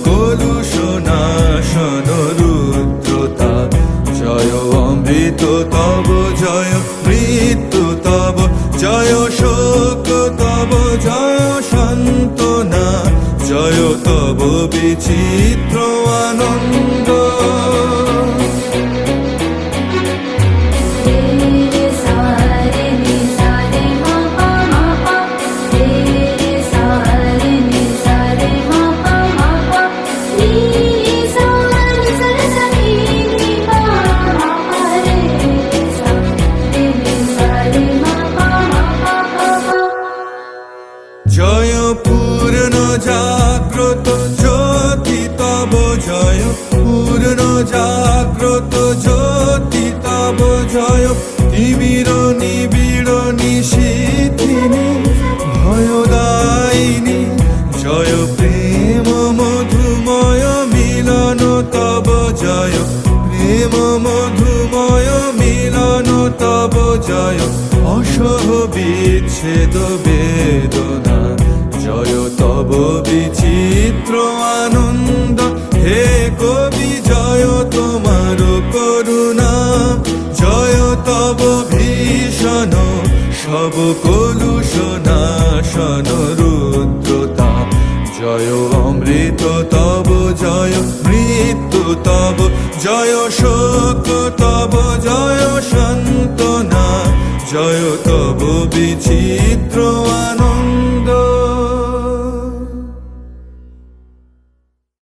কলুষনাশন রুদ্রতা। জয় অমৃত তব জয় মৃত্যু তব জয় শোক তব জয় সান্ত্বনা জয় তব বিচিত্র আনন্দ। জয় পূর্ণ জাগ্রত জ্যোতি তব জয় পূর্ণ জাগ্রত জ্যোতি তব জয় তিমির নিবিড় নিশীথিনী ভয়দায়িনী জয় প্রেম মধুময় মিলন তব জয় প্রেম মধুময় মিলন তব জয় অসহ বিচ্ছেদ বেদনা জয় তব বিচিত্র আনন্দ। হে কবি জয় তোমার করুণা জয় তব ভীষণ সব কলুষনাশন রুদ্রতা। জয় অমৃত তব জয় মৃত্যু তব জয় শোক তব জয় সান্ত্বনা জয় তব বিচিত্র আনন্দ।